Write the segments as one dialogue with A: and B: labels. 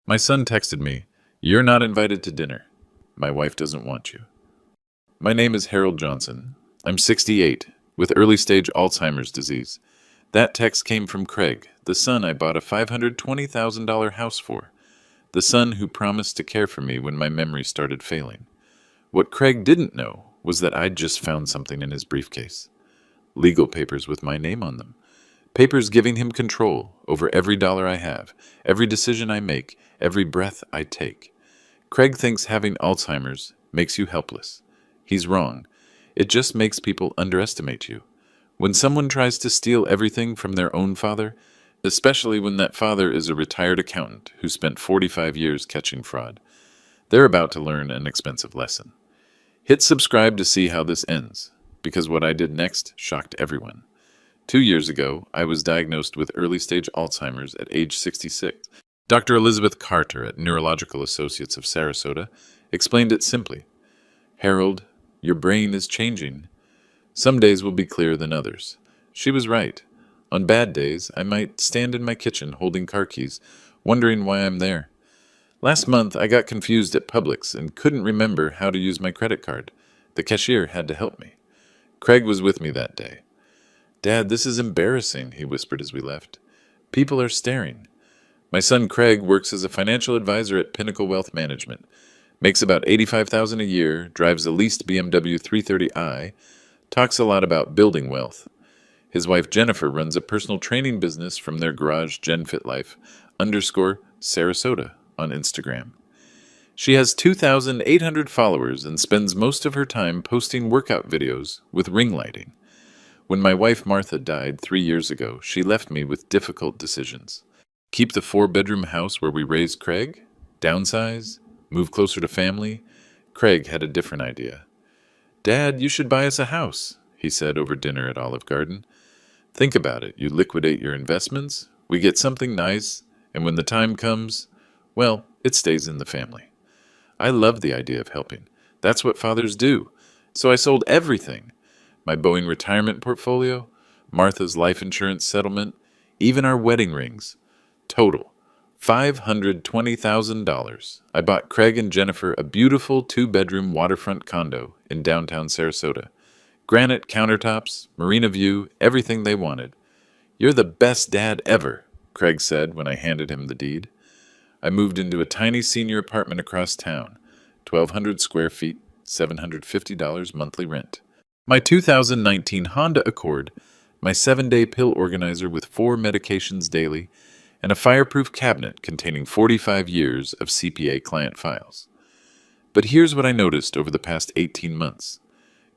A: My son texted me, "You're not invited to dinner. My wife doesn't want you." My name is Harold Johnson. I'm 68, with early stage Alzheimer's disease. That text came from Craig, the son I bought a $520,000 house for, the son who promised to care for me when my memory started failing. What Craig didn't know was that I'd just found something in his briefcase. Legal papers with my name on them. Papers giving him control over every dollar I have, every decision I make, every breath I take. Craig thinks having Alzheimer's makes you helpless. He's wrong. It just makes people underestimate you. When someone tries to steal everything from their own father, especially when that father is a retired accountant who spent 45 years catching fraud, they're about to learn an expensive lesson. Hit subscribe to see how this ends, because what I did next shocked everyone. 2 years ago, I was diagnosed with early-stage Alzheimer's at age 66. Dr. Elizabeth Carter at Neurological Associates of Sarasota explained it simply. "Harold, your brain is changing. Some days will be clearer than others." She was right. On bad days, I might stand in my kitchen holding car keys, wondering why I'm there. Last month, I got confused at Publix and couldn't remember how to use my credit card. The cashier had to help me. Craig was with me that day. "Dad, this is embarrassing," he whispered as we left. "People are staring." My son Craig works as a financial advisor at Pinnacle Wealth Management, makes about $85,000 a year, drives a leased BMW 330i, talks a lot about building wealth. His wife Jennifer runs a personal training business from their garage, GenFitLife_Sarasota on Instagram. She has 2,800 followers and spends most of her time posting workout videos with ring lighting. When my wife Martha died 3 years ago, she left me with difficult decisions. Keep the 4-bedroom house where we raised Craig? Downsize? Move closer to family? Craig had a different idea. "Dad, you should buy us a house," he said over dinner at Olive Garden. "Think about it. You liquidate your investments, we get something nice, and when the time comes, well, it stays in the family." I loved the idea of helping. That's what fathers do. So I sold everything. My Boeing retirement portfolio, Martha's life insurance settlement, even our wedding rings. Total, $520,000. I bought Craig and Jennifer a beautiful 2-bedroom waterfront condo in downtown Sarasota. Granite countertops, marina view, everything they wanted. "You're the best dad ever," Craig said when I handed him the deed. I moved into a tiny senior apartment across town, 1,200 square feet, $750 monthly rent. My 2019 Honda Accord, my 7-day pill organizer with 4 medications daily, and a fireproof cabinet containing 45 years of CPA client files. But here's what I noticed over the past 18 months.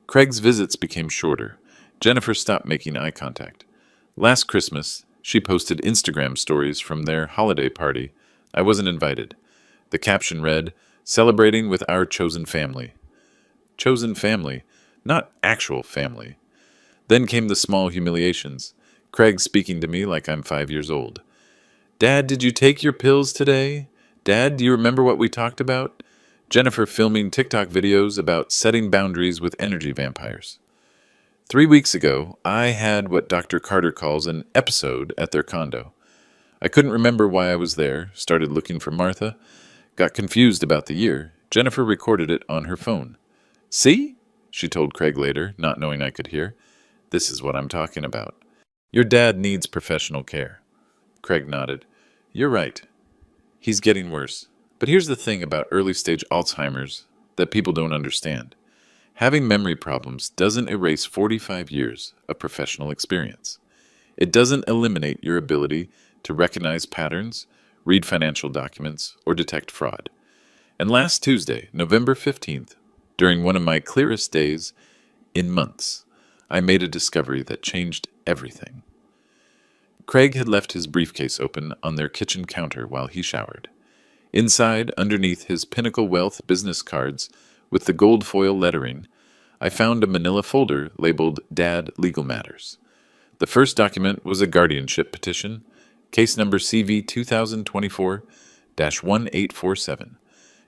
A: Craig's visits became shorter. Jennifer stopped making eye contact. Last Christmas, she posted Instagram stories from their holiday party. I wasn't invited. The caption read, "Celebrating with our chosen family." Chosen family, not actual family. Then came the small humiliations. Craig speaking to me like I'm 5 years old. "Dad, did you take your pills today? Dad, do you remember what we talked about?" Jennifer filming TikTok videos about setting boundaries with energy vampires. 3 weeks ago, I had what Dr. Carter calls an episode at their condo. I couldn't remember why I was there, started looking for Martha, got confused about the year. Jennifer recorded it on her phone. "See?" she told Craig later, not knowing I could hear. "This is what I'm talking about. Your dad needs professional care." Craig nodded. "You're right. He's getting worse. But here's the thing about early-stage Alzheimer's that people don't understand. Having memory problems doesn't erase 45 years of professional experience. It doesn't eliminate your ability to recognize patterns, read financial documents, or detect fraud. And last Tuesday, November 15th, during one of my clearest days in months, I made a discovery that changed everything. Craig had left his briefcase open on their kitchen counter while he showered. Inside, underneath his Pinnacle Wealth business cards with the gold foil lettering, I found a manila folder labeled Dad Legal Matters. The first document was a guardianship petition, case number CV 2024-1847.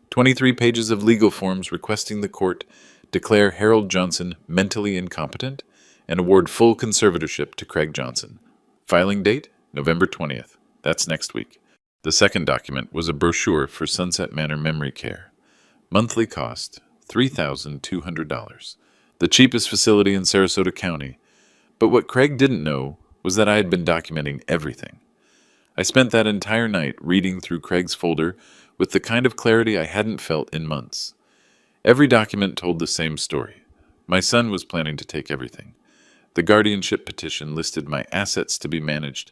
A: 23 pages of legal forms requesting the court declare Harold Johnson mentally incompetent and award full conservatorship to Craig Johnson. Filing date, November 20th. That's next week. The second document was a brochure for Sunset Manor Memory Care. Monthly cost, $3,200. The cheapest facility in Sarasota County. But what Craig didn't know was that I had been documenting everything. I spent that entire night reading through Craig's folder with the kind of clarity I hadn't felt in months. Every document told the same story. My son was planning to take everything. The guardianship petition listed my assets to be managed,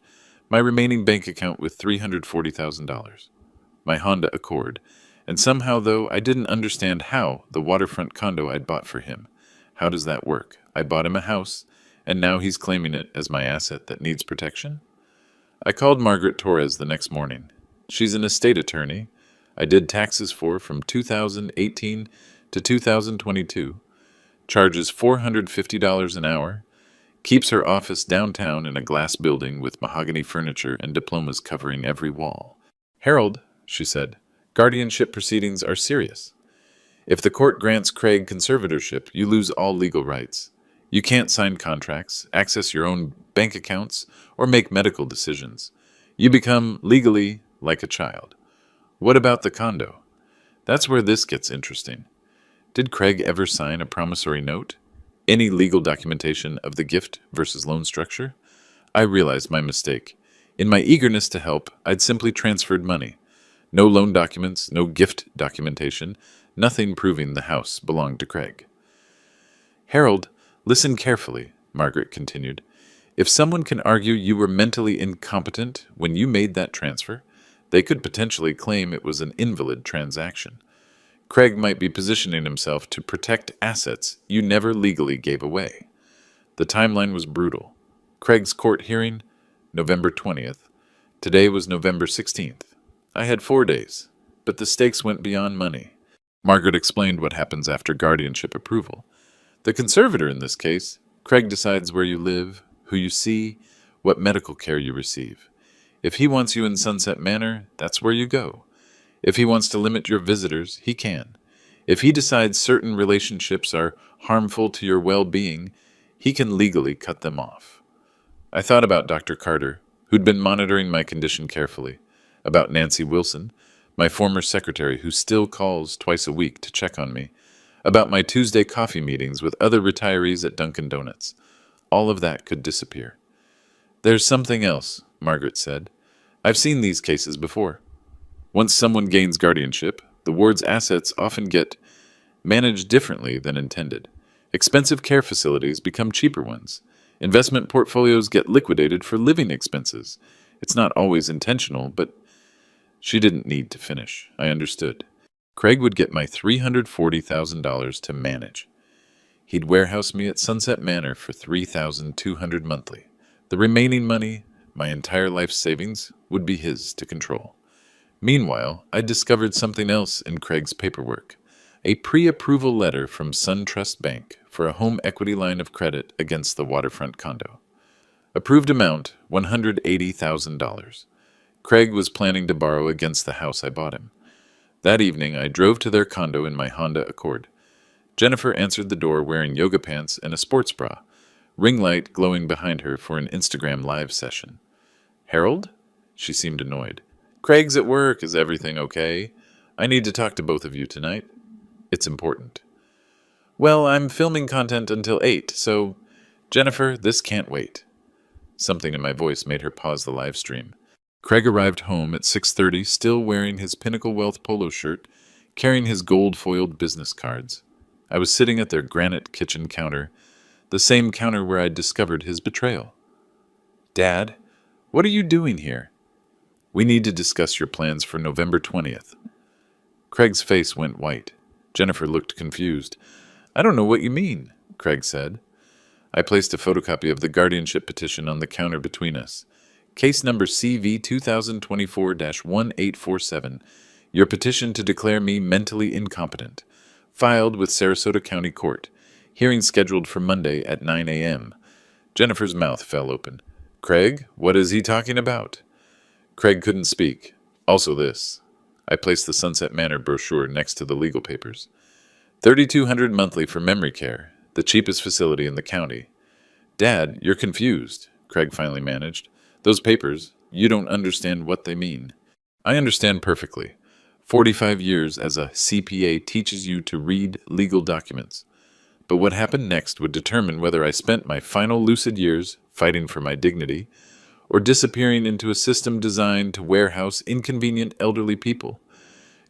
A: my remaining bank account with $340,000, my Honda Accord, and somehow, though, I didn't understand how, the waterfront condo I'd bought for him. How does that work? I bought him a house, and now he's claiming it as my asset that needs protection? I called Margaret Torres the next morning. She's an estate attorney I did taxes for from 2018 to 2022, charges $450 an hour, keeps her office downtown in a glass building with mahogany furniture and diplomas covering every wall. "Harold," she said, "guardianship proceedings are serious. If the court grants Craig conservatorship, you lose all legal rights. You can't sign contracts, access your own bank accounts, or make medical decisions. You become, legally, like a child. What about the condo? That's where this gets interesting. Did Craig ever sign a promissory note? Any legal documentation of the gift versus loan structure?" I realized my mistake. In my eagerness to help, I'd simply transferred money. No loan documents, no gift documentation, nothing proving the house belonged to Craig. "Harold, listen carefully," Margaret continued. "If someone can argue you were mentally incompetent when you made that transfer, they could potentially claim it was an invalid transaction. Craig might be positioning himself to protect assets you never legally gave away." The timeline was brutal. Craig's court hearing, November 20th. Today was November 16th. I had 4 days, but the stakes went beyond money. Margaret explained what happens after guardianship approval. The conservator in this case, Craig, decides where you live, who you see, what medical care you receive. If he wants you in Sunset Manor, that's where you go. If he wants to limit your visitors, he can. If he decides certain relationships are harmful to your well-being, he can legally cut them off. I thought about Dr. Carter, who'd been monitoring my condition carefully, about Nancy Wilson, my former secretary who still calls twice a week to check on me, about my Tuesday coffee meetings with other retirees at Dunkin' Donuts. All of that could disappear. "There's something else," Margaret said. "I've seen these cases before. Once someone gains guardianship, the ward's assets often get managed differently than intended. Expensive care facilities become cheaper ones. Investment portfolios get liquidated for living expenses. It's not always intentional, but..." She didn't need to finish. I understood. Craig would get my $340,000 to manage. He'd warehouse me at Sunset Manor for $3,200 monthly. The remaining money, my entire life savings, would be his to control. Meanwhile, I discovered something else in Craig's paperwork. A pre-approval letter from SunTrust Bank for a home equity line of credit against the waterfront condo. Approved amount, $180,000. Craig was planning to borrow against the house I bought him. That evening, I drove to their condo in my Honda Accord. Jennifer answered the door wearing yoga pants and a sports bra, ring light glowing behind her for an Instagram live session. "Harold?" She seemed annoyed. "Craig's at work. Is everything okay? I need to talk to both of you tonight. It's important." "Well, I'm filming content until 8, so..." "Jennifer, this can't wait." Something in my voice made her pause the live stream. Craig arrived home at 6:30, still wearing his Pinnacle Wealth polo shirt, carrying his gold-foiled business cards. I was sitting at their granite kitchen counter, the same counter where I'd discovered his betrayal. "Dad, what are you doing here?" "We need to discuss your plans for November 20th. Craig's face went white. Jennifer looked confused. "I don't know what you mean," Craig said. I placed a photocopy of the guardianship petition on the counter between us. Case number CV 2024-1847, your petition to declare me mentally incompetent, filed with Sarasota County Court, hearing scheduled for Monday at 9 a.m. Jennifer's mouth fell open. "Craig, what is he talking about?" Craig couldn't speak. "Also this." I placed the Sunset Manor brochure next to the legal papers. $3,200 monthly for memory care, the cheapest facility in the county. "Dad, you're confused," Craig finally managed. "Those papers, you don't understand what they mean." I understand perfectly. 45 years as a CPA teaches you to read legal documents. But what happened next would determine whether I spent my final lucid years fighting for my dignity or disappearing into a system designed to warehouse inconvenient elderly people.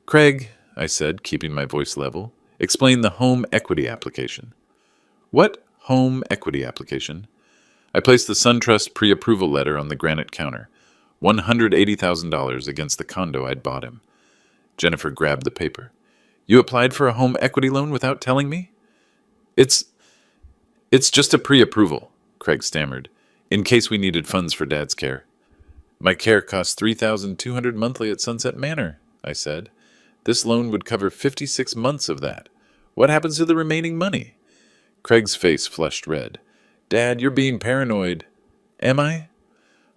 A: Craig, I said, keeping my voice level, explain the home equity application. What home equity application? I placed the SunTrust pre-approval letter on the granite counter, $180,000 against the condo I'd bought him. Jennifer grabbed the paper. You applied for a home equity loan without telling me? It's it's just a pre-approval, Craig stammered, in case we needed funds for Dad's care. My care costs $3,200 monthly at Sunset Manor, I said. This loan would cover 56 months of that. What happens to the remaining money? Craig's face flushed red. Dad, you're being paranoid. Am I?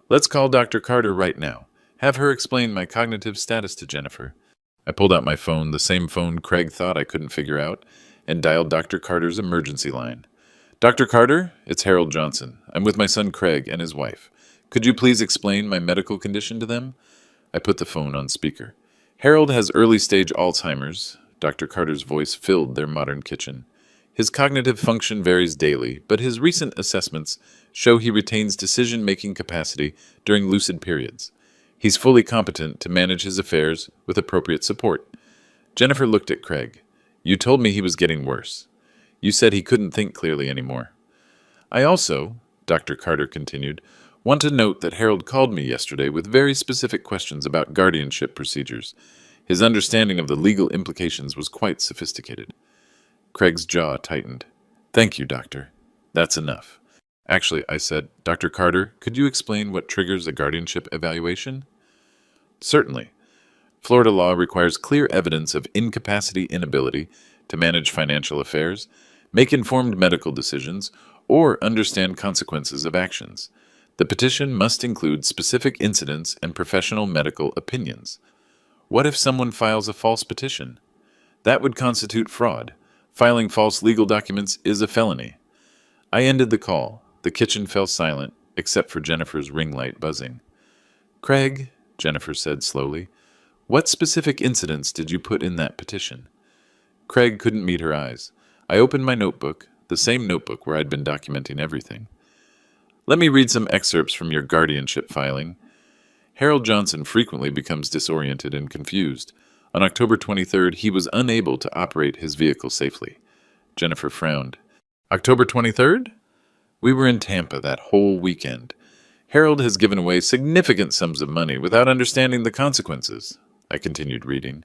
A: Let's call Dr. Carter right now. Have her explain my cognitive status to Jennifer. I pulled out my phone, the same phone Craig thought I couldn't figure out, and dialed Dr. Carter's emergency line. Dr. Carter, it's Harold Johnson. I'm with my son Craig and his wife. Could you please explain my medical condition to them? I put the phone on speaker. Harold has early-stage Alzheimer's. Dr. Carter's voice filled their modern kitchen. His cognitive function varies daily, but his recent assessments show he retains decision-making capacity during lucid periods. He's fully competent to manage his affairs with appropriate support. Jennifer looked at Craig. You told me he was getting worse. You said he couldn't think clearly anymore. I also, Dr. Carter continued, want to note that Harold called me yesterday with very specific questions about guardianship procedures. His understanding of the legal implications was quite sophisticated. Craig's jaw tightened. Thank you, Doctor. That's enough. Actually, I said, Dr. Carter, could you explain what triggers a guardianship evaluation? Certainly. Florida law requires clear evidence of incapacity inability to manage financial affairs, make informed medical decisions, or understand consequences of actions. The petition must include specific incidents and professional medical opinions. What if someone files a false petition? That would constitute fraud. Filing false legal documents is a felony. I ended the call. The kitchen fell silent, except for Jennifer's ring light buzzing. Craig, Jennifer said slowly, what specific incidents did you put in that petition? Craig couldn't meet her eyes. I opened my notebook, the same notebook where I'd been documenting everything. Let me read some excerpts from your guardianship filing. Harold Johnson frequently becomes disoriented and confused. On October 23rd, he was unable to operate his vehicle safely. Jennifer frowned. October 23rd? We were in Tampa that whole weekend. Harold has given away significant sums of money without understanding the consequences. I continued reading.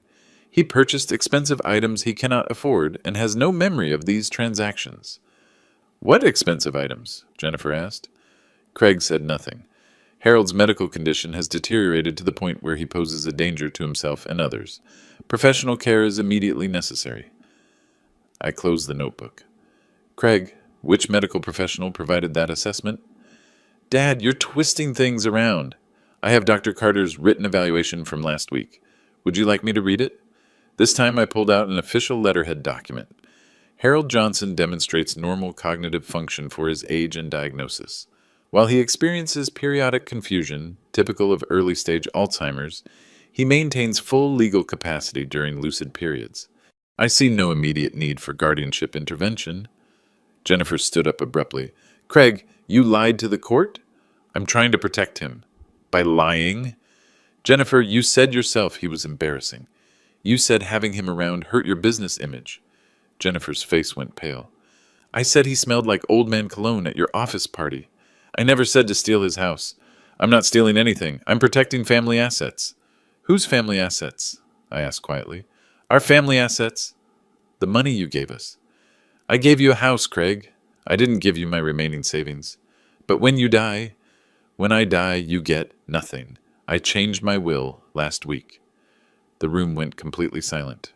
A: He purchased expensive items he cannot afford and has no memory of these transactions. What expensive items? Jennifer asked. Craig said nothing. Harold's medical condition has deteriorated to the point where he poses a danger to himself and others. Professional care is immediately necessary. I closed the notebook. Craig, which medical professional provided that assessment? Dad, you're twisting things around. I have Dr. Carter's written evaluation from last week. Would you like me to read it? This time I pulled out an official letterhead document. Harold Johnson demonstrates normal cognitive function for his age and diagnosis. While he experiences periodic confusion, typical of early-stage Alzheimer's, he maintains full legal capacity during lucid periods. I see no immediate need for guardianship intervention. Jennifer stood up abruptly. Craig, you lied to the court? I'm trying to protect him. By lying? Jennifer, you said yourself he was embarrassing. You said having him around hurt your business image. Jennifer's face went pale. I said he smelled like old man cologne at your office party. I never said to steal his house. I'm not stealing anything. I'm protecting family assets. Whose family assets? I asked quietly. Our family assets. The money you gave us. I gave you a house, Craig. I didn't give you my remaining savings. But when I die, you get nothing. I changed my will last week. The room went completely silent.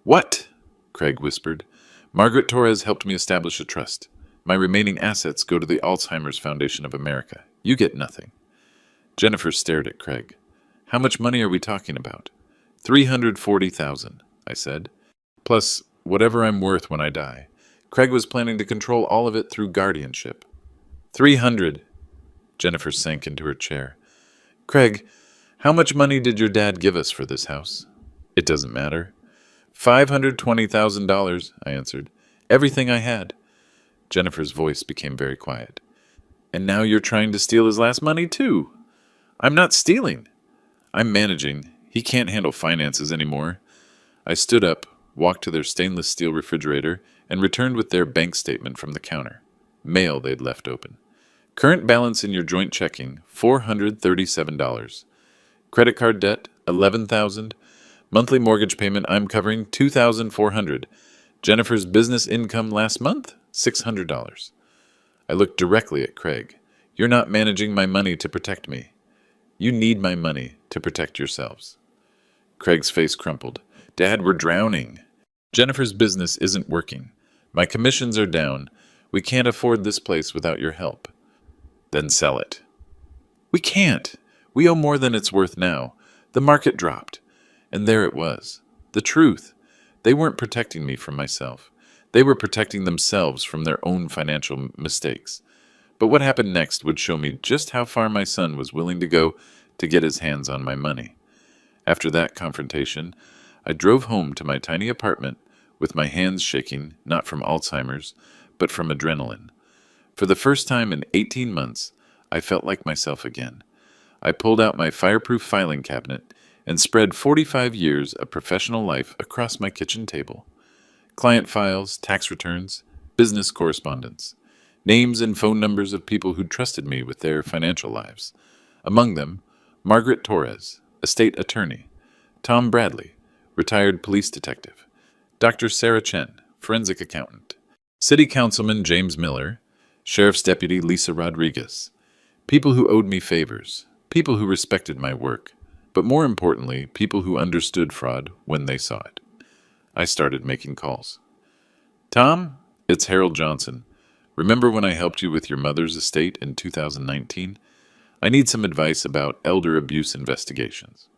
A: What? Craig whispered. Margaret Torres helped me establish a trust. My remaining assets go to the Alzheimer's Foundation of America. You get nothing. Jennifer stared at Craig. How much money are we talking about? $340,000, I said. Plus whatever I'm worth when I die. Craig was planning to control all of it through guardianship. 300. Jennifer sank into her chair. Craig, How much money did your dad give us for this house? It doesn't matter. $520,000, I answered. Everything I had. Jennifer's voice became very quiet. And now you're trying to steal his last money, too. I'm not stealing. I'm managing. He can't handle finances anymore. I stood up, walked to their stainless steel refrigerator, and returned with their bank statement from the counter. Mail they'd left open. Current balance in your joint checking, $437. Credit card debt, $11,000. Monthly mortgage payment I'm covering, $2,400. Jennifer's business income last month, $600. I looked directly at Craig. You're not managing my money to protect me. You need my money to protect yourselves. Craig's face crumpled. Dad, we're drowning. Jennifer's business isn't working. My commissions are down. We can't afford this place without your help. Then sell it. We can't. We owe more than it's worth now. The market dropped. And there it was. The truth. They weren't protecting me from myself. They were protecting themselves from their own financial mistakes. But what happened next would show me just how far my son was willing to go to get his hands on my money. After that confrontation, I drove home to my tiny apartment with my hands shaking, not from Alzheimer's, but from adrenaline. For the first time in 18 months, I felt like myself again. I pulled out my fireproof filing cabinet and spread 45 years of professional life across my kitchen table. Client files, tax returns, business correspondence, names and phone numbers of people who'd trusted me with their financial lives. Among them, Margaret Torres, estate attorney, Tom Bradley, retired police detective, Dr. Sarah Chen, forensic accountant, City Councilman James Miller, Sheriff's Deputy Lisa Rodriguez, people who owed me favors, people who respected my work, but more importantly, people who understood fraud when they saw it. I started making calls. Tom, it's Harold Johnson. Remember when I helped you with your mother's estate in 2019? I need some advice about elder abuse investigations.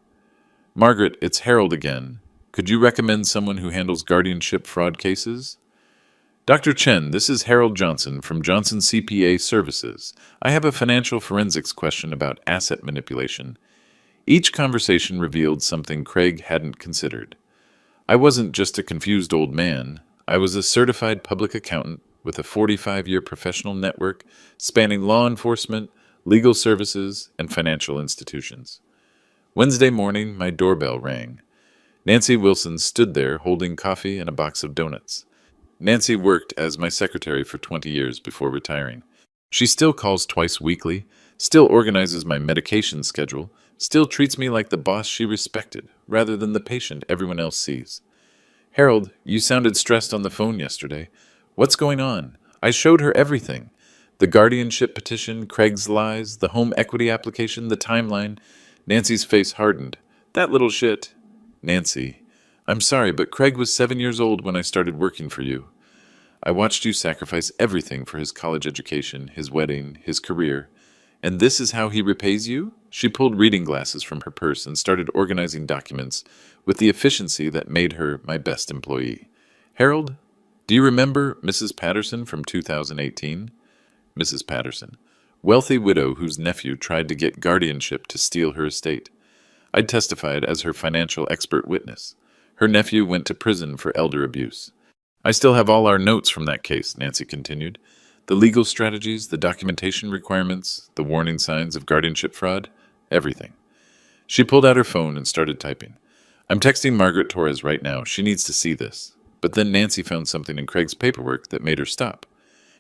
A: Margaret, it's Harold again. Could you recommend someone who handles guardianship fraud cases? Dr. Chen, this is Harold Johnson from Johnson CPA Services. I have a financial forensics question about asset manipulation. Each conversation revealed something Craig hadn't considered. I wasn't just a confused old man. I was a certified public accountant with a 45-year professional network spanning law enforcement, legal services, and financial institutions. Wednesday morning, my doorbell rang. Nancy Wilson stood there holding coffee and a box of donuts. Nancy worked as my secretary for 20 years before retiring. She still calls twice weekly, still organizes my medication schedule, still treats me like the boss she respected, rather than the patient everyone else sees. Harold, you sounded stressed on the phone yesterday. What's going on? I showed her everything. The guardianship petition, Craig's lies, the home equity application, the timeline. Nancy's face hardened. That little shit. Nancy, I'm sorry, but Craig was 7 years old when I started working for you. I watched you sacrifice everything for his college education, his wedding, his career. And this is how he repays you? She pulled reading glasses from her purse and started organizing documents with the efficiency that made her my best employee. Harold, do you remember Mrs. Patterson from 2018? Mrs. Patterson, wealthy widow whose nephew tried to get guardianship to steal her estate. I testified as her financial expert witness. Her nephew went to prison for elder abuse. I still have all our notes from that case, Nancy continued. The legal strategies, the documentation requirements, the warning signs of guardianship fraud, everything. She pulled out her phone and started typing. I'm texting Margaret Torres right now. She needs to see this. But then Nancy found something in Craig's paperwork that made her stop.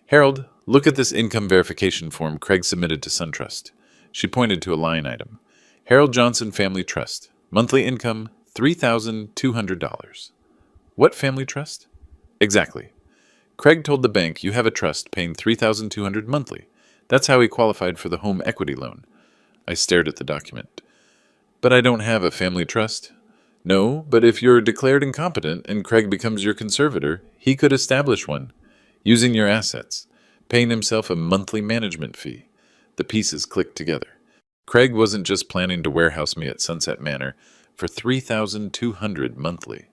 A: Harold, look at this income verification form Craig submitted to SunTrust. She pointed to a line item. Harold Johnson Family Trust. Monthly income, $3,200. What family trust? Exactly. Craig told the bank you have a trust paying $3,200 monthly. That's how he qualified for the home equity loan. I stared at the document. But I don't have a family trust. No, but if you're declared incompetent and Craig becomes your conservator, he could establish one, using your assets, paying himself a monthly management fee. The pieces clicked together. Craig wasn't just planning to warehouse me at Sunset Manor for $3,200 monthly.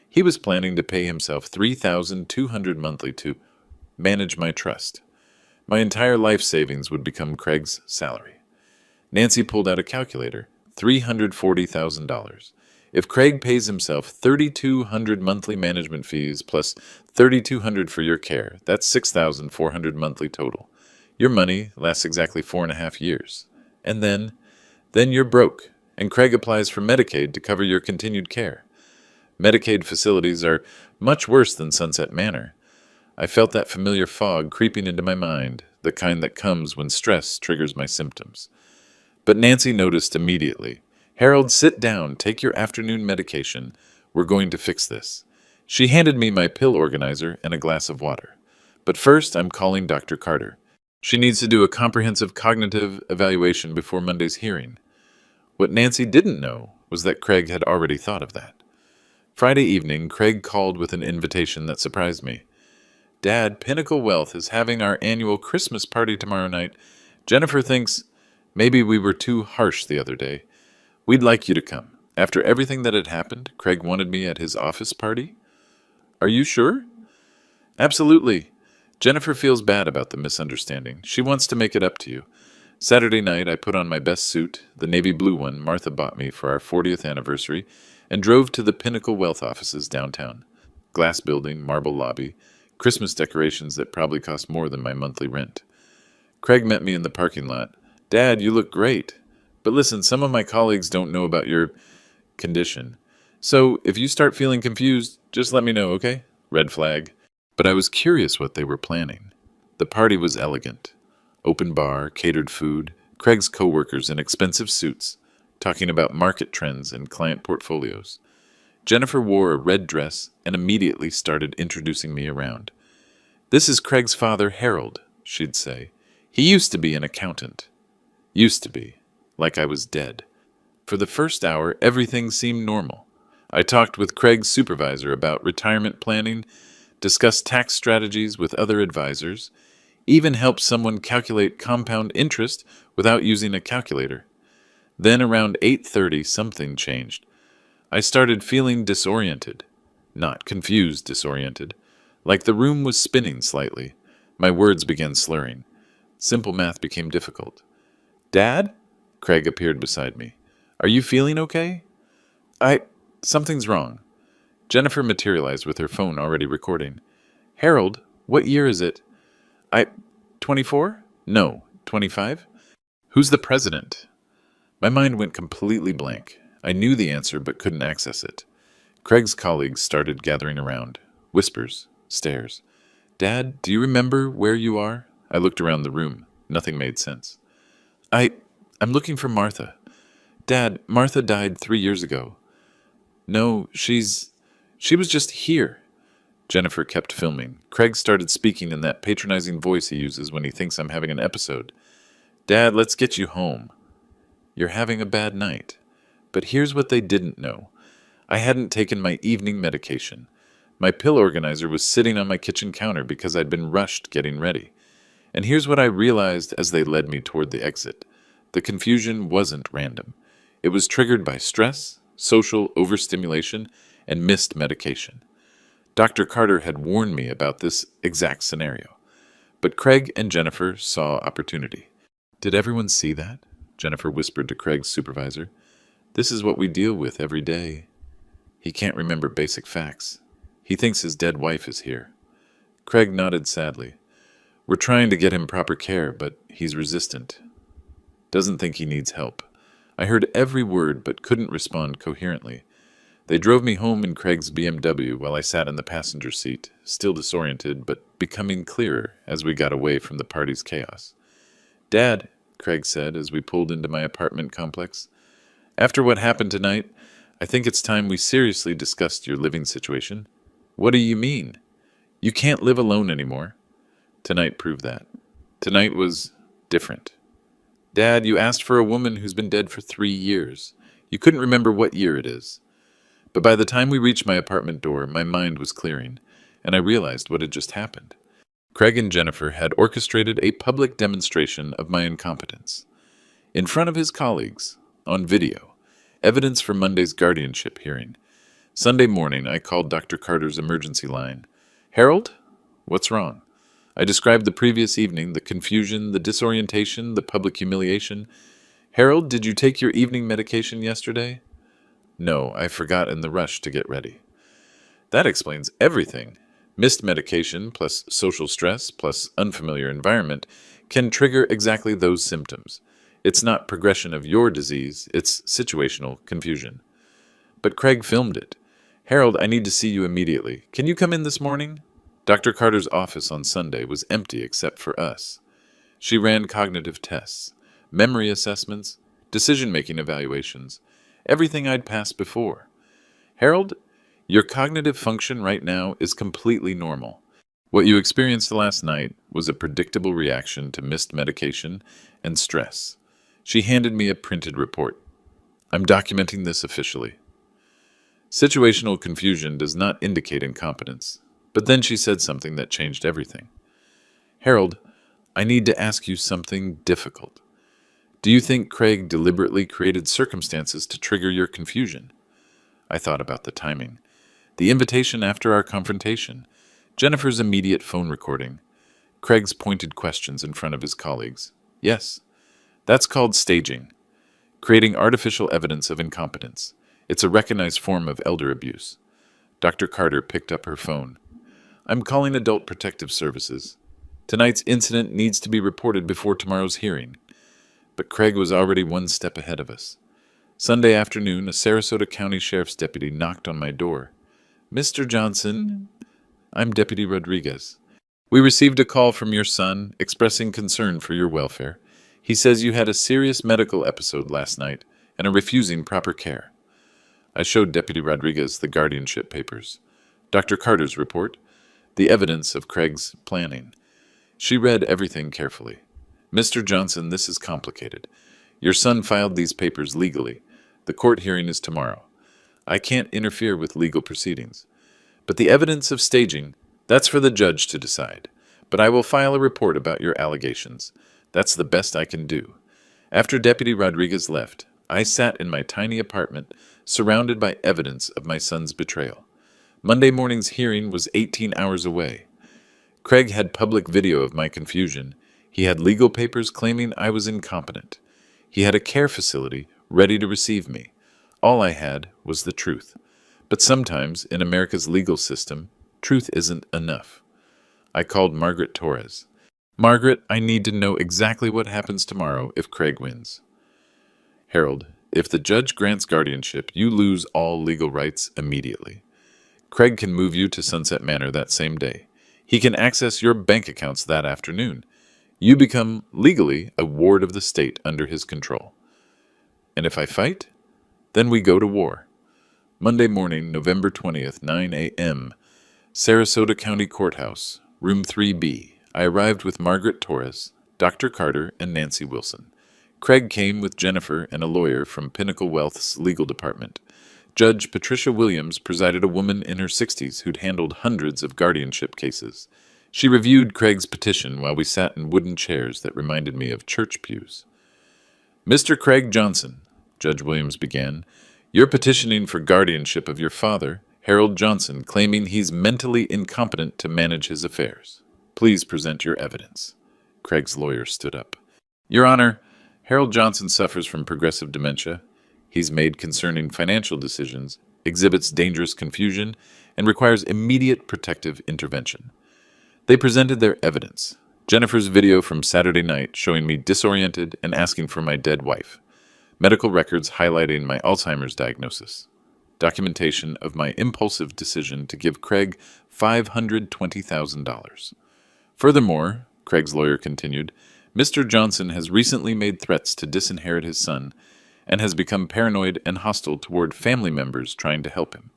A: He was planning to pay himself $3,200 monthly to manage my trust. My entire life savings would become Craig's salary. Nancy pulled out a calculator. $340,000. If Craig pays himself $3,200 monthly management fees plus $3,200 for your care, that's $6,400 monthly total. Your money lasts exactly 4.5 years. And then you're broke, and Craig applies for Medicaid to cover your continued care. Medicaid facilities are much worse than Sunset Manor. I felt that familiar fog creeping into my mind, the kind that comes when stress triggers my symptoms. But Nancy noticed immediately. "Harold, sit down, take your afternoon medication. We're going to fix this." She handed me my pill organizer and a glass of water. "But first, I'm calling Dr. Carter. She needs to do a comprehensive cognitive evaluation before Monday's hearing." What Nancy didn't know was that Craig had already thought of that. Friday evening, Craig called with an invitation that surprised me. "Dad, Pinnacle Wealth is having our annual Christmas party tomorrow night. Jennifer thinks maybe we were too harsh the other day. We'd like you to come." After everything that had happened, Craig wanted me at his office party? "Are you sure?" "Absolutely. Jennifer feels bad about the misunderstanding. She wants to make it up to you. Saturday night, I put on my best suit, the navy blue one Martha bought me for our 40th anniversary, and drove to the Pinnacle Wealth offices downtown. Glass building, marble lobby, Christmas decorations that probably cost more than my monthly rent. Craig met me in the parking lot. "Dad, you look great. But listen, some of my colleagues don't know about your condition. So if you start feeling confused, just let me know, okay?" Red flag. But I was curious what they were planning. The party was elegant. Open bar, catered food, Craig's coworkers in expensive suits, talking about market trends and client portfolios. Jennifer wore a red dress and immediately started introducing me around. "This is Craig's father, Harold," she'd say. "He used to be an accountant." Used to be. Like I was dead. For the first hour, everything seemed normal. I talked with Craig's supervisor about retirement planning, discussed tax strategies with other advisors, even helped someone calculate compound interest without using a calculator. Then around 8:30, something changed. I started feeling disoriented. Not confused disoriented. Like the room was spinning slightly. My words began slurring. Simple math became difficult. "Dad?" Craig appeared beside me. "Are you feeling okay?" Something's wrong." Jennifer materialized with her phone already recording. "Harold, what year is it?" 24? No, 25? "Who's the president?" My mind went completely blank. I knew the answer but couldn't access it. Craig's colleagues started gathering around. Whispers, stares. "Dad, do you remember where you are?" I looked around the room. Nothing made sense. I'm looking for Martha. Dad, Martha died 3 years ago." "No, she was just here." Jennifer kept filming. Craig started speaking in that patronizing voice he uses when he thinks I'm having an episode. "Dad, let's get you home. You're having a bad night." But here's what they didn't know. I hadn't taken my evening medication. My pill organizer was sitting on my kitchen counter because I'd been rushed getting ready. And here's what I realized as they led me toward the exit. The confusion wasn't random. It was triggered by stress, social overstimulation, and missed medication. Dr. Carter had warned me about this exact scenario. But Craig and Jennifer saw opportunity. "Did everyone see that?" Jennifer whispered to Craig's supervisor. "This is what we deal with every day. He can't remember basic facts. He thinks his dead wife is here." Craig nodded sadly. "We're trying to get him proper care, but he's resistant. Doesn't think he needs help." I heard every word but couldn't respond coherently. They drove me home in Craig's BMW while I sat in the passenger seat, still disoriented but becoming clearer as we got away from the party's chaos. "Dad," Craig said as we pulled into my apartment complex, "after what happened tonight, I think it's time we seriously discussed your living situation." "What do you mean?" "You can't live alone anymore." Tonight proved that. Tonight was different. "Dad, you asked for a woman who's been dead for 3 years. You couldn't remember what year it is." But by the time we reached my apartment door, my mind was clearing, and I realized what had just happened. Craig and Jennifer had orchestrated a public demonstration of my incompetence. In front of his colleagues, on video, evidence for Monday's guardianship hearing. Sunday morning, I called Dr. Carter's emergency line. "Harold? What's wrong?" I described the previous evening, the confusion, the disorientation, the public humiliation. Harold, did you take your evening medication yesterday? No, I forgot in the rush to get ready. That explains everything. Missed medication plus social stress plus unfamiliar environment can trigger exactly those symptoms. It's not progression of your disease, it's situational confusion. But Craig filmed it. Harold, I need to see you immediately. Can you come in this morning? Dr. Carter's office on Sunday was empty except for us. She ran cognitive tests, memory assessments, decision-making evaluations, everything I'd passed before. Harold, your cognitive function right now is completely normal. What you experienced last night was a predictable reaction to missed medication and stress. She handed me a printed report. I'm documenting this officially. Situational confusion does not indicate incompetence, but then she said something that changed everything. Harold, I need to ask you something difficult. Do you think Craig deliberately created circumstances to trigger your confusion? I thought about the timing. The invitation after our confrontation, Jennifer's immediate phone recording, Craig's pointed questions in front of his colleagues. Yes, that's called staging, creating artificial evidence of incompetence. It's a recognized form of elder abuse. Dr. Carter picked up her phone. I'm calling Adult Protective Services. Tonight's incident needs to be reported before tomorrow's hearing. But Craig was already one step ahead of us. Sunday afternoon, a Sarasota County Sheriff's deputy knocked on my door. Mr. Johnson, I'm Deputy Rodriguez. We received a call from your son expressing concern for your welfare. He says you had a serious medical episode last night and are refusing proper care. I showed Deputy Rodriguez the guardianship papers, Dr. Carter's report, the evidence of Craig's planning. She read everything carefully. Mr. Johnson, this is complicated. Your son filed these papers legally. The court hearing is tomorrow. I can't interfere with legal proceedings. But the evidence of staging, that's for the judge to decide. But I will file a report about your allegations. That's the best I can do. After Deputy Rodriguez left, I sat in my tiny apartment, surrounded by evidence of my son's betrayal. Monday morning's hearing was 18 hours away. Craig had public video of my confusion. He had legal papers claiming I was incompetent. He had a care facility ready to receive me. All I had was the truth. But sometimes, in America's legal system, truth isn't enough. I called Margaret Torres. Margaret, I need to know exactly what happens tomorrow if Craig wins. Harold, if the judge grants guardianship, you lose all legal rights immediately. Craig can move you to Sunset Manor that same day. He can access your bank accounts that afternoon. You become, legally, a ward of the state under his control. And if I fight, then we go to war. Monday morning, November 20th, 9 a.m., Sarasota County Courthouse, Room 3B. I arrived with Margaret Torres, Dr. Carter, and Nancy Wilson. Craig came with Jennifer and a lawyer from Pinnacle Wealth's legal department. Judge Patricia Williams presided, a woman in her 60s who'd handled hundreds of guardianship cases. She reviewed Craig's petition while we sat in wooden chairs that reminded me of church pews. Mr. Craig Johnson, Judge Williams began, you're petitioning for guardianship of your father, Harold Johnson, claiming he's mentally incompetent to manage his affairs. Please present your evidence. Craig's lawyer stood up. Your Honor, Harold Johnson suffers from progressive dementia. He's made concerning financial decisions, exhibits dangerous confusion, and requires immediate protective intervention. They presented their evidence. Jennifer's video from Saturday night showing me disoriented and asking for my dead wife. Medical records highlighting my Alzheimer's diagnosis. Documentation of my impulsive decision to give Craig $520,000. Furthermore, Craig's lawyer continued, Mr. Johnson has recently made threats to disinherit his son and has become paranoid and hostile toward family members trying to help him.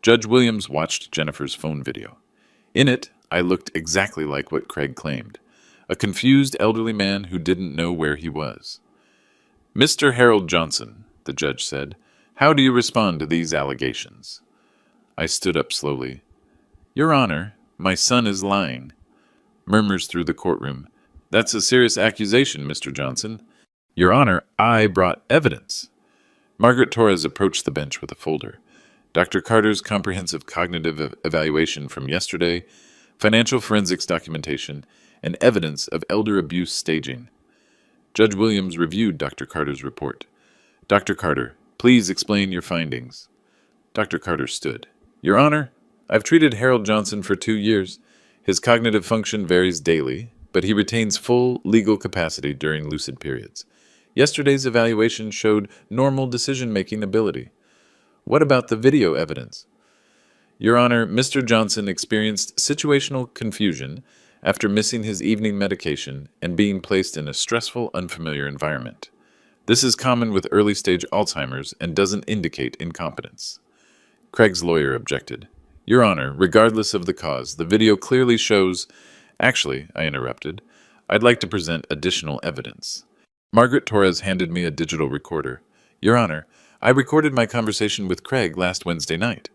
A: Judge Williams watched Jennifer's phone video. In it, I looked exactly like what Craig claimed, a confused elderly man who didn't know where he was. Mr. Harold Johnson, the judge said, how do you respond to these allegations? I stood up slowly. Your Honor, my son is lying. Murmurs through the courtroom. That's a serious accusation, Mr. Johnson. Your Honor, I brought evidence. Margaret Torres approached the bench with a folder. Dr. Carter's comprehensive cognitive evaluation from yesterday, financial forensics documentation, and evidence of elder abuse staging. Judge Williams reviewed Dr. Carter's report. Dr. Carter, please explain your findings. Dr. Carter stood. Your Honor, I've treated Harold Johnson for 2 years. His cognitive function varies daily, but he retains full legal capacity during lucid periods. Yesterday's evaluation showed normal decision-making ability. What about the video evidence? Your Honor, Mr. Johnson experienced situational confusion after missing his evening medication and being placed in a stressful, unfamiliar environment. This is common with early-stage Alzheimer's and doesn't indicate incompetence. Craig's lawyer objected. Your Honor, regardless of the cause, the video clearly shows— Actually, I interrupted, I'd like to present additional evidence. Margaret Torres handed me a digital recorder. Your Honor, I recorded my conversation with Craig last Wednesday night.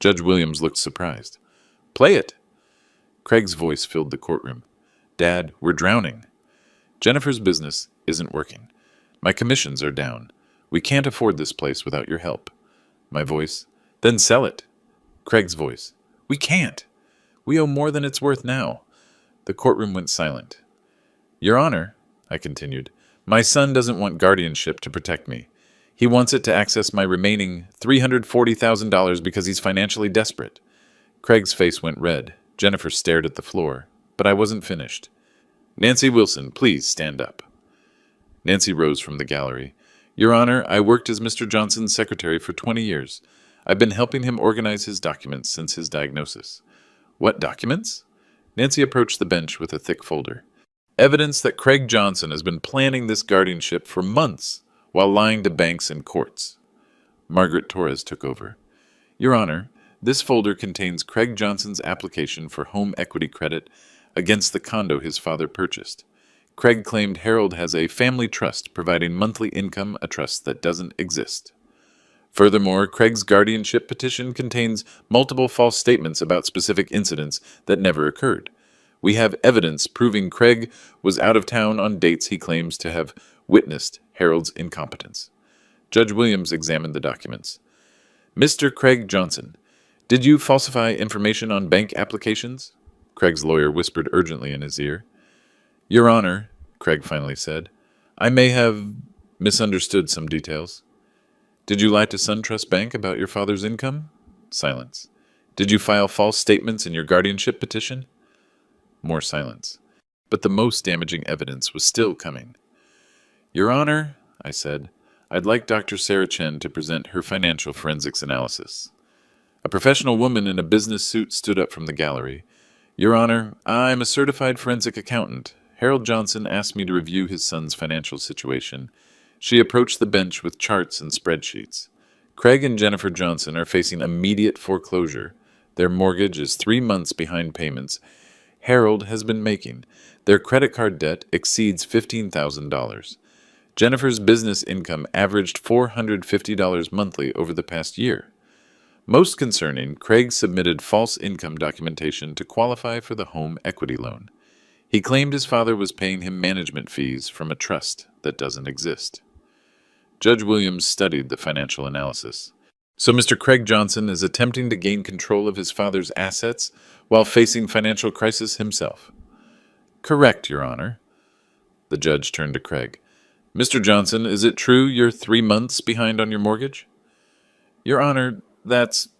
A: Judge Williams looked surprised. Play it. Craig's voice filled the courtroom. Dad, we're drowning. Jennifer's business isn't working. My commissions are down. We can't afford this place without your help. My voice. Then sell it. Craig's voice. We can't. We owe more than it's worth now. The courtroom went silent. Your Honor, I continued, my son doesn't want guardianship to protect me. He wants it to access my remaining $340,000 because he's financially desperate. Craig's face went red. Jennifer stared at the floor, but I wasn't finished. Nancy Wilson, please stand up. Nancy rose from the gallery. Your Honor, I worked as Mr. Johnson's secretary for 20 years. I've been helping him organize his documents since his diagnosis. What documents? Nancy approached the bench with a thick folder. Evidence that Craig Johnson has been planning this guardianship for months while lying to banks and courts. Margaret Torres took over. Your Honor, this folder contains Craig Johnson's application for home equity credit against the condo his father purchased. Craig claimed Harold has a family trust providing monthly income, a trust that doesn't exist. Furthermore, Craig's guardianship petition contains multiple false statements about specific incidents that never occurred. We have evidence proving Craig was out of town on dates he claims to have witnessed Harold's incompetence. Judge Williams examined the documents. Mr. Craig Johnson, did you falsify information on bank applications? Craig's lawyer whispered urgently in his ear. Your Honor, Craig finally said, I may have misunderstood some details. Did you lie to SunTrust Bank about your father's income? Silence. Did you file false statements in your guardianship petition? More silence. But the most damaging evidence was still coming. Your Honor, I said, I'd like Dr. Sarah Chen to present her financial forensics analysis. A professional woman in a business suit stood up from the gallery. Your Honor, I'm a certified forensic accountant. Harold Johnson asked me to review his son's financial situation. She approached the bench with charts and spreadsheets. Craig and Jennifer Johnson are facing immediate foreclosure. Their mortgage is 3 months behind payments Harold has been making. Their credit card debt exceeds $15,000. Jennifer's business income averaged $450 monthly over the past year. Most concerning, Craig submitted false income documentation to qualify for the home equity loan. He claimed his father was paying him management fees from a trust that doesn't exist. Judge Williams studied the financial analysis. So Mr. Craig Johnson is attempting to gain control of his father's assets while facing financial crisis himself. Correct, Your Honor. The judge turned to Craig. Mr. Johnson, is it true you're 3 months behind on your mortgage? Your Honor, that's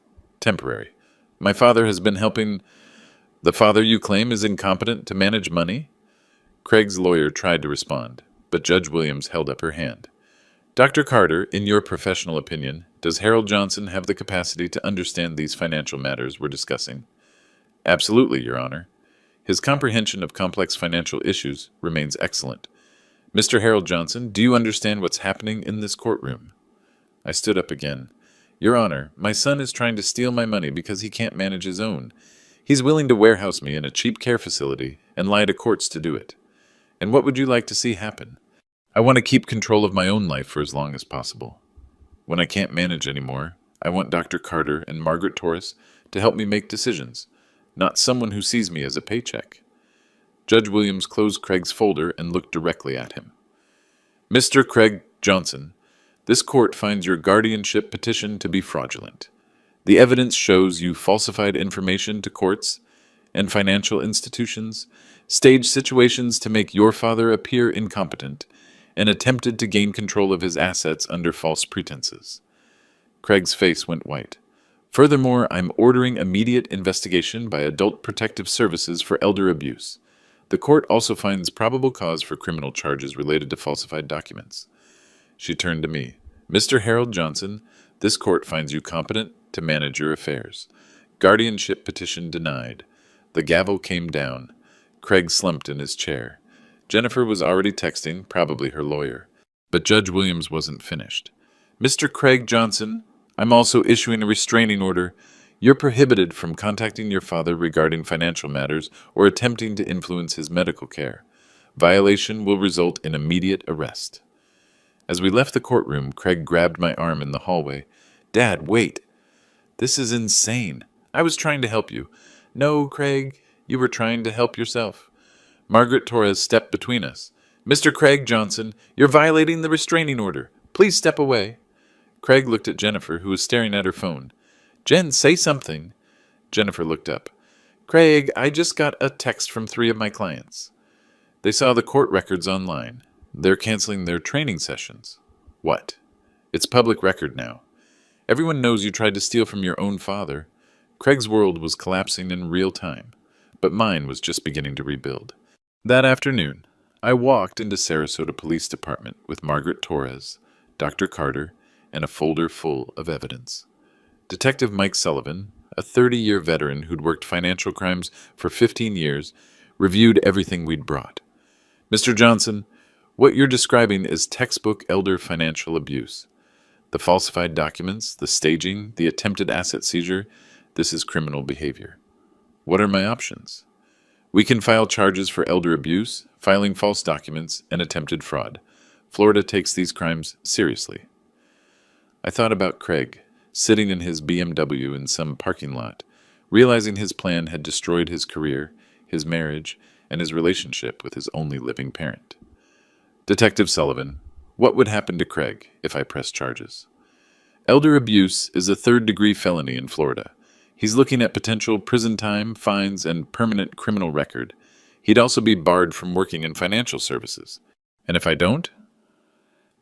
A: temporary. My father has been helping. The father you claim is incompetent to manage money? Craig's lawyer tried to respond, but Judge Williams held up her hand. Dr. Carter, in your professional opinion, does Harold Johnson have the capacity to understand these financial matters we're discussing? Absolutely, Your Honor. His comprehension of complex financial issues remains excellent. Mr. Harold Johnson, do you understand what's happening in this courtroom? I stood up again. Your Honor, my son is trying to steal my money because he can't manage his own. He's willing to warehouse me in a cheap care facility and lie to courts to do it. And what would you like to see happen? I want to keep control of my own life for as long as possible. When I can't manage anymore, I want Dr. Carter and Margaret Torres to help me make decisions, not someone who sees me as a paycheck. Judge Williams closed Craig's folder and looked directly at him. Mr. Craig Johnson, this court finds your guardianship petition to be fraudulent. The evidence shows you falsified information to courts and financial institutions, staged situations to make your father appear incompetent, and attempted to gain control of his assets under false pretenses. Craig's face went white. Furthermore, I'm ordering immediate investigation by Adult Protective Services for elder abuse. The court also finds probable cause for criminal charges related to falsified documents. She turned to me. Mr. Harold Johnson, this court finds you competent to manage your affairs. Guardianship petition denied. The gavel came down. Craig slumped in his chair. Jennifer was already texting, probably her lawyer. But Judge Williams wasn't finished. Mr. Craig Johnson, I'm also issuing a restraining order. You're prohibited from contacting your father regarding financial matters or attempting to influence his medical care. Violation will result in immediate arrest. As we left the courtroom, Craig grabbed my arm in the hallway. Dad, wait. This is insane. I was trying to help you. No, Craig, you were trying to help yourself. Margaret Torres stepped between us. Mr. Craig Johnson, you're violating the restraining order. Please step away. Craig looked at Jennifer, who was staring at her phone. Jen, say something. Jennifer looked up. Craig, I just got a text from 3 of my clients. They saw the court records online. They're canceling their training sessions. What? It's public record now. Everyone knows you tried to steal from your own father. Craig's world was collapsing in real time, but mine was just beginning to rebuild. That afternoon, I walked into Sarasota Police Department with Margaret Torres, Dr. Carter, and a folder full of evidence. Detective Mike Sullivan, a 30-year veteran who'd worked financial crimes for 15 years, reviewed everything we'd brought. Mr. Johnson, what you're describing is textbook elder financial abuse. The falsified documents, the staging, the attempted asset seizure, this is criminal behavior. What are my options? We can file charges for elder abuse, filing false documents, and attempted fraud. Florida takes these crimes seriously. I thought about Craig, sitting in his BMW in some parking lot, realizing his plan had destroyed his career, his marriage, and his relationship with his only living parent. Detective Sullivan, what would happen to Craig if I press charges? Elder abuse is a third-degree felony in Florida. He's looking at potential prison time, fines, and permanent criminal record. He'd also be barred from working in financial services. And if I don't,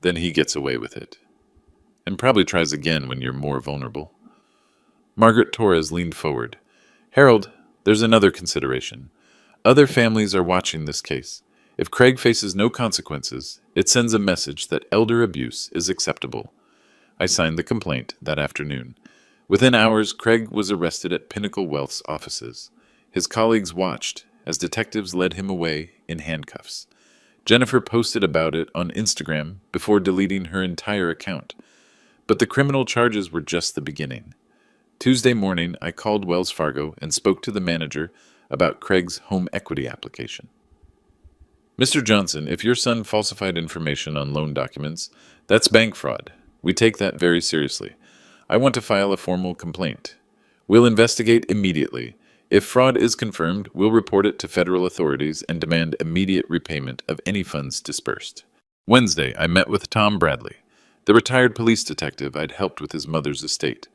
A: then he gets away with it. And probably tries again when you're more vulnerable. Margaret Torres leaned forward. Harold, there's another consideration. Other families are watching this case. If Craig faces no consequences, it sends a message that elder abuse is acceptable. I signed the complaint that afternoon. Within hours, Craig was arrested at Pinnacle Wealth's offices. His colleagues watched as detectives led him away in handcuffs. Jennifer posted about it on Instagram before deleting her entire account. But the criminal charges were just the beginning. Tuesday morning, I called Wells Fargo and spoke to the manager about Craig's home equity application. Mr. Johnson, if your son falsified information on loan documents, that's bank fraud. We take that very seriously. I want to file a formal complaint. We'll investigate immediately. If fraud is confirmed, we'll report it to federal authorities and demand immediate repayment of any funds dispersed. Wednesday, I met with Tom Bradley, the retired police detective I'd helped with his mother's estate.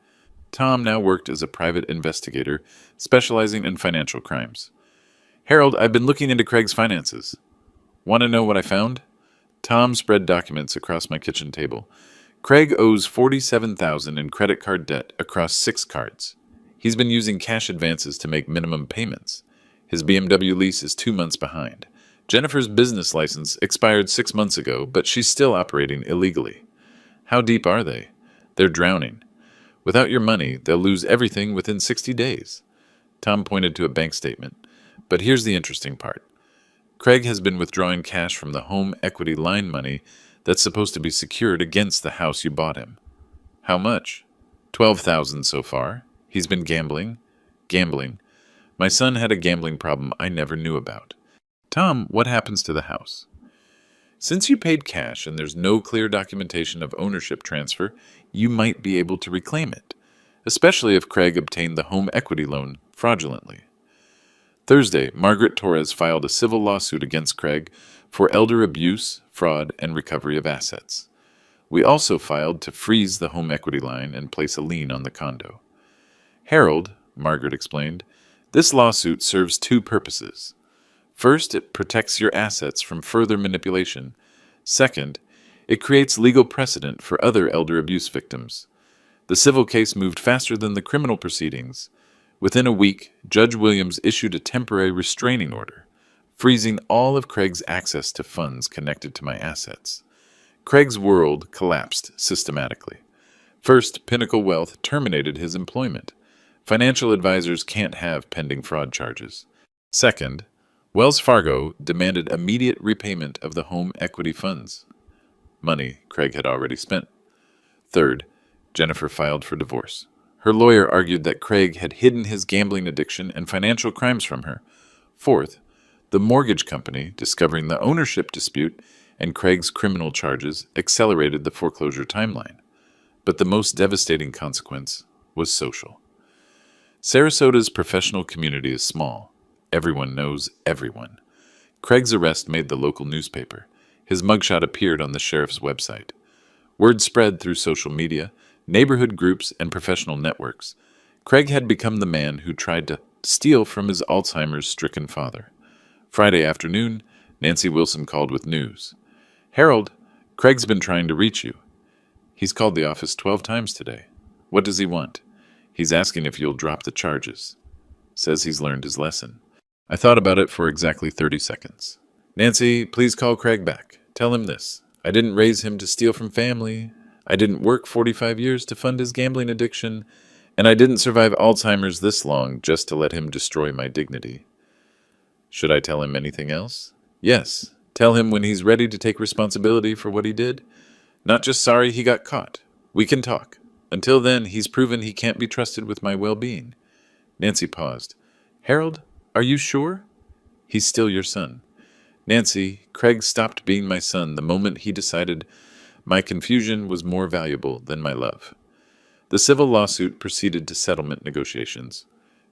A: Tom now worked as a private investigator, specializing in financial crimes. Harold, I've been looking into Craig's finances. Want to know what I found? Tom spread documents across my kitchen table. Craig owes $47,000 in credit card debt across 6 cards. He's been using cash advances to make minimum payments. His BMW lease is 2 months behind. Jennifer's business license expired 6 months ago, but she's still operating illegally. How deep are they? They're drowning. Without your money, they'll lose everything within 60 days. Tom pointed to a bank statement. But here's the interesting part. Craig has been withdrawing cash from the home equity line money that's supposed to be secured against the house you bought him. How much? $12,000 so far. He's been gambling. My son had a gambling problem I never knew about. Tom, what happens to the house? Since you paid cash and there's no clear documentation of ownership transfer, you might be able to reclaim it, especially if Craig obtained the home equity loan fraudulently. Thursday, Margaret Torres filed a civil lawsuit against Craig for elder abuse, fraud, and recovery of assets. We also filed to freeze the home equity line and place a lien on the condo. Harold, Margaret explained, This lawsuit serves two purposes. First, it protects your assets from further manipulation. Second, it creates legal precedent for other elder abuse victims. The civil case moved faster than the criminal proceedings. Within a week, Judge Williams issued a temporary restraining order, freezing all of Craig's access to funds connected to my assets. Craig's world collapsed systematically. First, Pinnacle Wealth terminated his employment. Financial advisors can't have pending fraud charges. Second, Wells Fargo demanded immediate repayment of the home equity funds, money Craig had already spent. Third, Jennifer filed for divorce. Her lawyer argued that Craig had hidden his gambling addiction and financial crimes from her. Fourth, the mortgage company, discovering the ownership dispute and Craig's criminal charges, accelerated the foreclosure timeline. But the most devastating consequence was social. Sarasota's professional community is small. Everyone knows everyone. Craig's arrest made the local newspaper. His mugshot appeared on the sheriff's website. Word spread through social media, neighborhood groups, and professional networks. Craig had become the man who tried to steal from his Alzheimer's-stricken father. Friday afternoon, Nancy Wilson called with news. "Harold, Craig's been trying to reach you. He's called the office 12 times today. What does he want? He's asking if you'll drop the charges. Says he's learned his lesson." I thought about it for exactly 30 seconds. "Nancy, please call Craig back. Tell him this. I didn't raise him to steal from family. I didn't work 45 years to fund his gambling addiction. And I didn't survive Alzheimer's this long just to let him destroy my dignity." Should I tell him anything else? Yes. Tell him when he's ready to take responsibility for what he did. Not just sorry he got caught. We can talk. Until then, he's proven he can't be trusted with my well-being. Nancy paused. "Harold, are you sure? He's still your son." "Nancy, Craig stopped being my son the moment he decided my confusion was more valuable than my love." The civil lawsuit proceeded to settlement negotiations.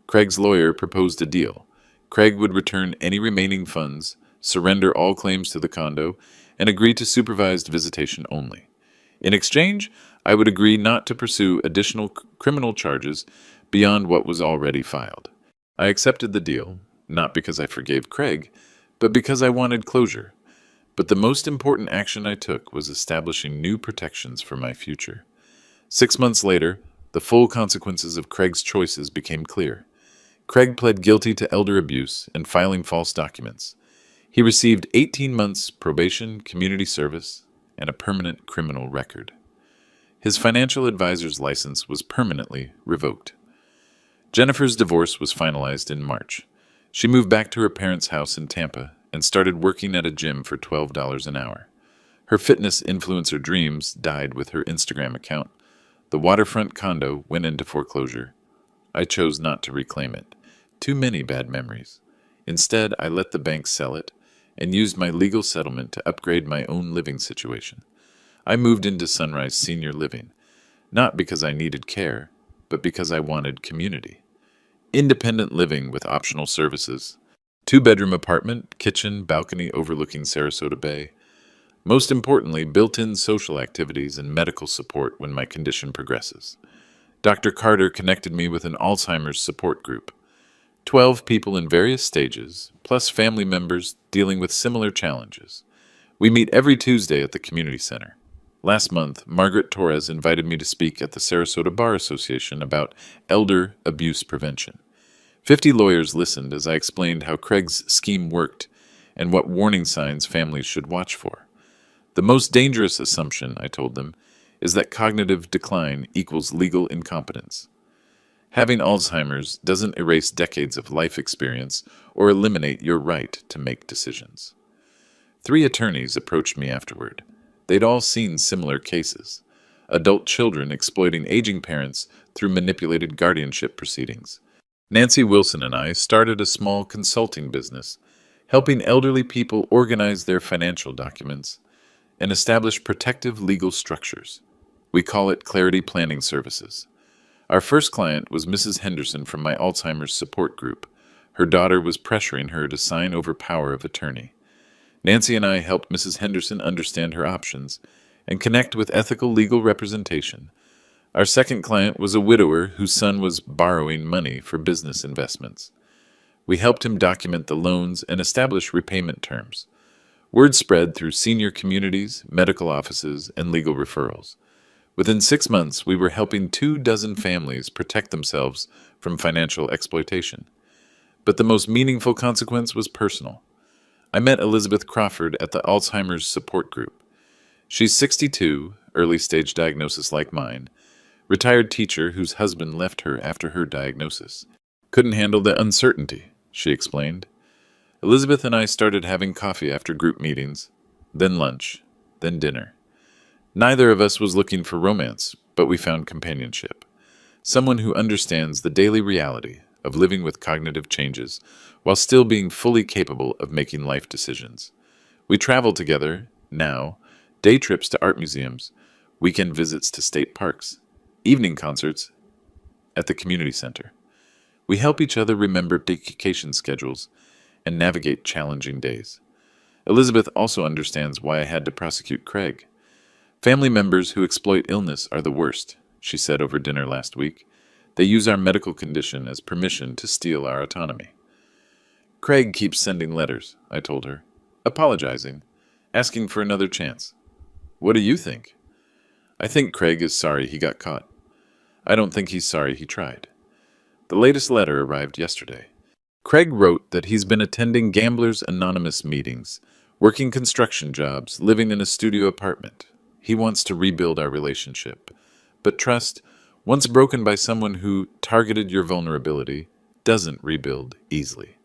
A: Craig's lawyer proposed a deal. Craig would return any remaining funds, surrender all claims to the condo, and agree to supervised visitation only. In exchange, I would agree not to pursue additional criminal charges beyond what was already filed. I accepted the deal, not because I forgave Craig, but because I wanted closure. But the most important action I took was establishing new protections for my future. 6 months later, the full consequences of Craig's choices became clear. Craig pled guilty to elder abuse and filing false documents. He received 18 months probation, community service, and a permanent criminal record. His financial advisor's license was permanently revoked. Jennifer's divorce was finalized in March. She moved back to her parents' house in Tampa and started working at a gym for $12 an hour. Her fitness influencer dreams died with her Instagram account. The waterfront condo went into foreclosure. I chose not to reclaim it. Too many bad memories. Instead, I let the bank sell it and used my legal settlement to upgrade my own living situation. I moved into Sunrise Senior Living, not because I needed care, but because I wanted community. Independent living with optional services. 2-bedroom apartment, kitchen, balcony overlooking Sarasota Bay. Most importantly, built-in social activities and medical support when my condition progresses. Dr. Carter connected me with an Alzheimer's support group. 12 people in various stages, plus family members dealing with similar challenges. We meet every Tuesday at the community center. Last month, Margaret Torres invited me to speak at the Sarasota Bar Association about elder abuse prevention. 50 lawyers listened as I explained how Craig's scheme worked and what warning signs families should watch for. The most dangerous assumption, I told them, is that cognitive decline equals legal incompetence. Having Alzheimer's doesn't erase decades of life experience or eliminate your right to make decisions. 3 attorneys approached me afterward. They'd all seen similar cases. Adult children exploiting aging parents through manipulated guardianship proceedings. Nancy Wilson and I started a small consulting business, helping elderly people organize their financial documents and establish protective legal structures. We call it Clarity Planning Services. Our first client was Mrs. Henderson from my Alzheimer's support group. Her daughter was pressuring her to sign over power of attorney. Nancy and I helped Mrs. Henderson understand her options and connect with ethical legal representation. Our second client was a widower whose son was borrowing money for business investments. We helped him document the loans and establish repayment terms. Word spread through senior communities, medical offices, and legal referrals. Within 6 months, we were helping 24 families protect themselves from financial exploitation. But the most meaningful consequence was personal. I met Elizabeth Crawford at the Alzheimer's support group. She's 62, early stage diagnosis like mine, retired teacher whose husband left her after her diagnosis. Couldn't handle the uncertainty, she explained. Elizabeth and I started having coffee after group meetings, then lunch, then dinner. Neither of us was looking for romance, but we found companionship. Someone who understands the daily reality of living with cognitive changes while still being fully capable of making life decisions. We travel together, now, day trips to art museums, weekend visits to state parks, evening concerts at the community center. We help each other remember vacation schedules and navigate challenging days. Elizabeth also understands why I had to prosecute Craig. Family members who exploit illness are the worst, she said over dinner last week. They use our medical condition as permission to steal our autonomy. Craig keeps sending letters, I told her, apologizing, asking for another chance. What do you think? I think Craig is sorry he got caught. I don't think he's sorry he tried. The latest letter arrived yesterday. Craig wrote that he's been attending Gamblers Anonymous meetings, working construction jobs, living in a studio apartment. He wants to rebuild our relationship. But trust, once broken by someone who targeted your vulnerability, doesn't rebuild easily.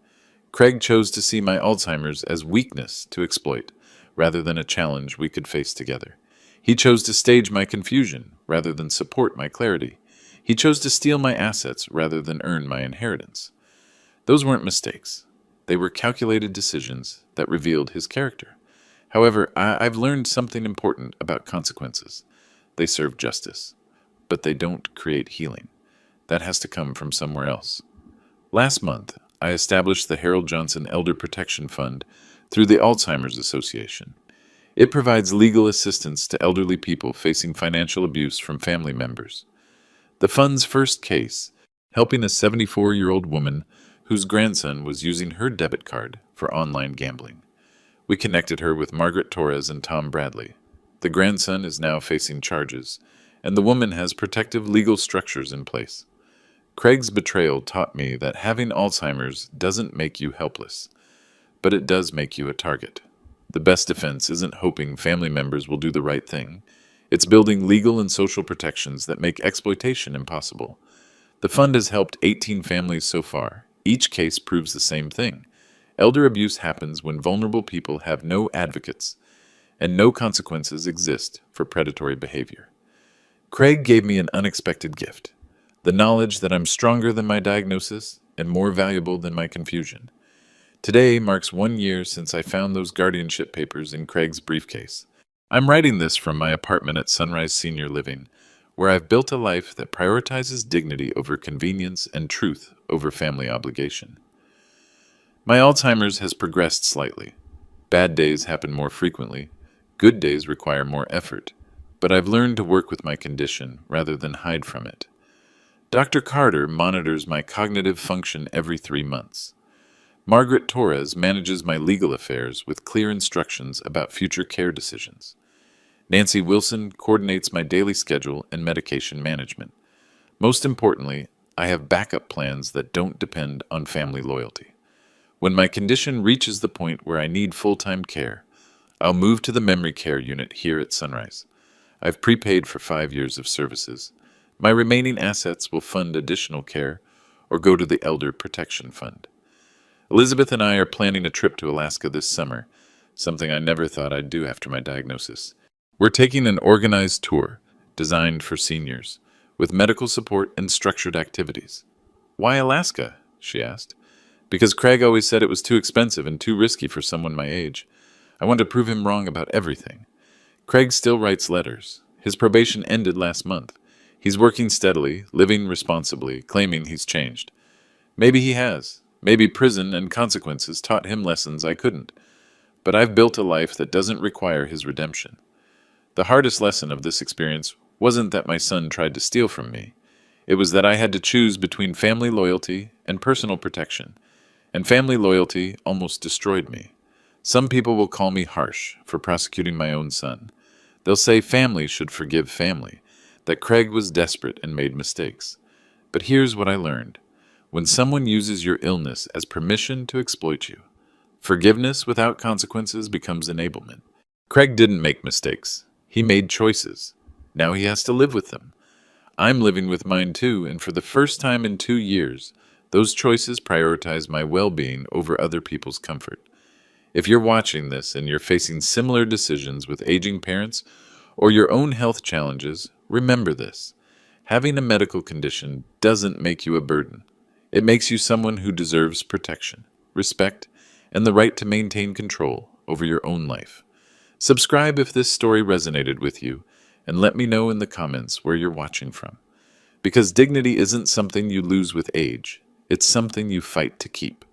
A: Craig chose to see my Alzheimer's as weakness to exploit, rather than a challenge we could face together. He chose to stage my confusion, rather than support my clarity. He chose to steal my assets, rather than earn my inheritance. Those weren't mistakes. They were calculated decisions that revealed his character. However, I've learned something important about consequences. They serve justice, but they don't create healing. That has to come from somewhere else. Last month, I established the Harold Johnson Elder Protection Fund through the Alzheimer's Association. It provides legal assistance to elderly people facing financial abuse from family members. The fund's first case, helping a 74-year-old woman whose grandson was using her debit card for online gambling. We connected her with Margaret Torres and Tom Bradley. The grandson is now facing charges, and the woman has protective legal structures in place. Craig's betrayal taught me that having Alzheimer's doesn't make you helpless, but it does make you a target. The best defense isn't hoping family members will do the right thing. It's building legal and social protections that make exploitation impossible. The fund has helped 18 families so far. Each case proves the same thing. Elder abuse happens when vulnerable people have no advocates, and no consequences exist for predatory behavior. Craig gave me an unexpected gift, the knowledge that I'm stronger than my diagnosis and more valuable than my confusion. Today marks 1 year since I found those guardianship papers in Craig's briefcase. I'm writing this from my apartment at Sunrise Senior Living, where I've built a life that prioritizes dignity over convenience and truth over family obligation. My Alzheimer's has progressed slightly. Bad days happen more frequently. Good days require more effort. But I've learned to work with my condition rather than hide from it. Dr. Carter monitors my cognitive function every 3 months. Margaret Torres manages my legal affairs with clear instructions about future care decisions. Nancy Wilson coordinates my daily schedule and medication management. Most importantly, I have backup plans that don't depend on family loyalty. When my condition reaches the point where I need full-time care, I'll move to the memory care unit here at Sunrise. I've prepaid for 5 years of services. My remaining assets will fund additional care or go to the Elder Protection Fund. Elizabeth and I are planning a trip to Alaska this summer, something I never thought I'd do after my diagnosis. We're taking an organized tour designed for seniors, with medical support and structured activities. Why Alaska? She asked. Because Craig always said it was too expensive and too risky for someone my age. I want to prove him wrong about everything. Craig still writes letters. His probation ended last month. He's working steadily, living responsibly, claiming he's changed. Maybe he has. Maybe prison and consequences taught him lessons I couldn't. But I've built a life that doesn't require his redemption. The hardest lesson of this experience wasn't that my son tried to steal from me. It was that I had to choose between family loyalty and personal protection. And family loyalty almost destroyed me. Some people will call me harsh for prosecuting my own son. They'll say family should forgive family, that Craig was desperate and made mistakes. But here's what I learned. When someone uses your illness as permission to exploit you, forgiveness without consequences becomes enablement. Craig didn't make mistakes. He made choices. Now he has to live with them. I'm living with mine too, and for the first time in 2 years, those choices prioritize my well-being over other people's comfort. If you're watching this and you're facing similar decisions with aging parents or your own health challenges, remember this. Having a medical condition doesn't make you a burden. It makes you someone who deserves protection, respect, and the right to maintain control over your own life. Subscribe if this story resonated with you, and let me know in the comments where you're watching from. Because dignity isn't something you lose with age, it's something you fight to keep.